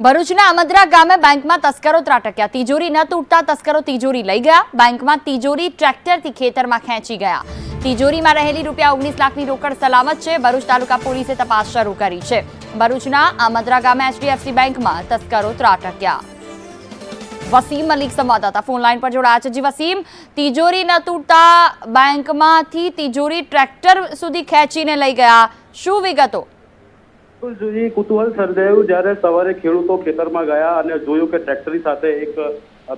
ભરૂચના અમદરા ગામે બેંકમાં તસ્કરો ત્રાટક્યા। તિજોરી ન તૂટતા તસ્કરો તિજોરી લઈ ગયા। બેંકમાં તિજોરી ટ્રેક્ટરથી ખેતરમાં ખેંચી ગયા। તિજોરીમાં રહેલી ₹19 લાખની રોકડ સલામત છે। ભરૂચ તાલુકા પોલીસે તપાસ શરૂ કરી છે। ભરૂચના અમદરા ગામે HDFC બેંકમાં તસ્કરો ત્રાટક્યા। વસીમ મલિક સંવાદદાતા ફોન લાઈન પર જોડાયા છે। જી વસીમ, તિજોરી ન તૂટતા બેંકમાંથી તિજોરી ટ્રેક્ટર સુધી ખેંચીને લઈ ગયા, શું વિગતો? કુતૂહલ સર્જાયું જ્યારે સવારે ખેડૂતો ખેતરમાં ગયા અને જોયું કે ટ્રેક્ટરની સાથે એક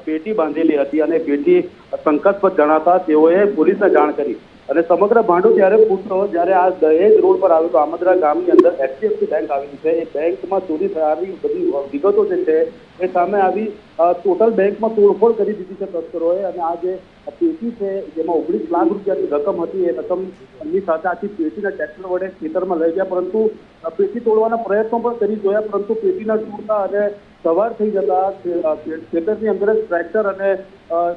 પેટી બાંધેલી હતી અને પેટી શંકાસ્પદ જણાતા તેઓએ પોલીસને જાણ કરી અને સમગ્ર ભાંડો ત્યારે ફૂટતો જ્યારે આ દહેજ રોડ પર આવ્યો તો આમદરા ગામની અંદર HDFC બેંક આવેલી છે। એ બેંકમાં ચોરી થવાની બધી વિગતો જે છે એ સામે આવી। ટોટલ બેંકમાં તોડફોડ કરી દીધી છે તસ્કરોએ અને આ જે પેટી છે જેમાં ₹19 લાખ રૂપિયાની રકમ હતી એ રકમની સાથે આખી પેટીના ટ્રેક્ટર વડે ખેતરમાં લઈ ગયા, પરંતુ પેટી તોડવાના પ્રયત્નો પણ કરી જોયા પરંતુ પેટી ન તોડતા અને સવાર થઈ જતા ખેતરની અંદર જ ટ્રેક્ટર અને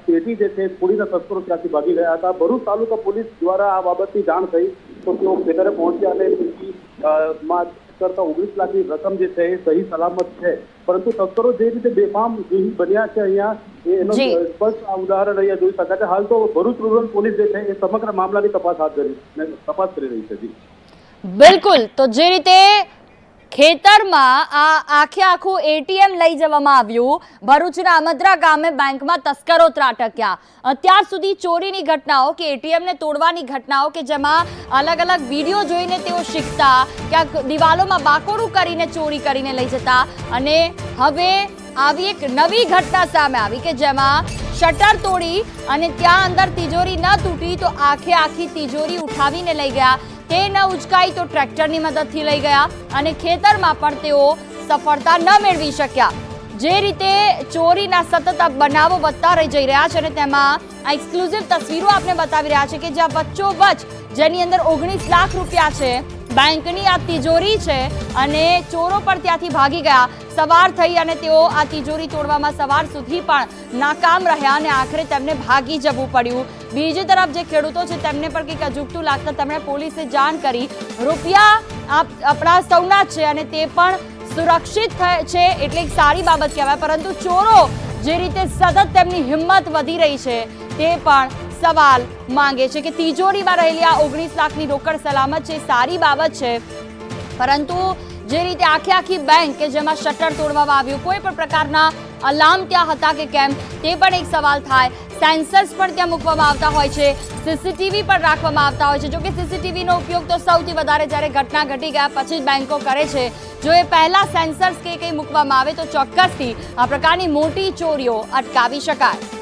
પેટી જે છે છોડીને તસ્કરો ત્યાંથી ભાગી ગયા હતા। ભરૂચ તાલુકા પોલીસ દ્વારા આ બાબતની જાણ થઈ તો તેઓ ખેતરે પહોંચ્યા અને પેટીમાં કરતા ₹19 લાખની રકમ જે છે એ સહી સલામત છે, પરંતુ તસ્કરો જે રીતે બેફામ બન્યા છે અહીંયા એનો સ્પષ્ટ ઉદાહરણ અહીંયા જોઈ શકાય છે। હાલ તો ભરૂચ રૂરલ પોલીસ જે છે એ સમગ્ર મામલાની તપાસ કરી રહી છે। બિલકુલ, તો જે રીતે ખેતરમાં આખું ATM લઈ જવામાં આવ્યું, ભરૂચના અમદરા ગામે બેંકમાં તસ્કરો ત્રાટક્યા। અત્યાર સુધી ચોરીની ઘટનાઓ કે ATM ને તોડવાની ઘટનાઓ કે જેમાં અલગ અલગ વિડીયો જોઈને તેઓ શીખતા, ક્યાંક દિવાલોમાં બાકોરું કરીને ચોરી કરીને લઈ જતા અને હવે આવી એક નવી ઘટના સામે આવી કે જેમાં શટર તોડી અને ત્યાં અંદર તિજોરી ન તૂટી તો આખી તિજોરી ઉઠાવીને લઈ ગયા। તે ન ઉચકાઈ તો ટ્રેક્ટરની મદદથી લઈ ગયા અને ખેતરમાં પણ તેઓ સફળતા ન મેળવી શક્યા। જે રીતે ચોરીના સતત બનાવો વધતા રહી જઈ રહ્યા છે અને તેમાં આ એક્સક્લુઝિવ તસવીરો આપને બતાવી રહ્યા છે કે જ્યાં વચ્ચોવચ્ચ જેની અંદર ₹19 લાખ રૂપિયા છે, બેંકની આ તિજોરી છે અને ચોરો પણ ત્યાંથી ભાગી ગયા। સવાર થઈ અને તેઓ આ તિજોરી તોડવામાં સવાર સુધી પણ નાકામ રહ્યા અને આખરે તેમને ભાગી જવું પડ્યું। બીજી તરફ જે ખેડૂતો છે તેમને પણ કંઈક અજુગતું લાગતા તેમણે પોલીસે જાણ કરી। રૂપિયા આપણા સૌના છે અને તે પણ સુરક્ષિત છે એટલે એક સારી બાબત કહેવાય, પરંતુ ચોરો જે રીતે સતત તેમની હિંમત વધી રહી છે તે પણ સવાલ માંગે છે કે તિજોરીમાં રહેલી આ ₹19 લાખની રોકડ સલામત છે, સારી બાબત છે, પરંતુ જે રીતે આખી બેંક કે જેમાં શટર તોડવામાં આવ્યું, કોઈ પણ પ્રકારના અલાર્મ ત્યાં હતા કે કેમ તે પણ એક સવાલ થાય। સેન્સર્સ પણ ત્યાં મૂકવામાં આવતા હોય છે, CCTV પણ રાખવામાં આવતા હોય છે। જો કે CCTVનો ઉપયોગ તો સૌથી વધારે જ્યારે ઘટના ઘટી ગયા પછી જ બેંકો કરે છે। જો એ પહેલા સેન્સર્સ કે કંઈ મૂકવામાં આવે તો ચોક્કસથી આ પ્રકારની મોટી ચોરીઓ અટકાવી શકાય।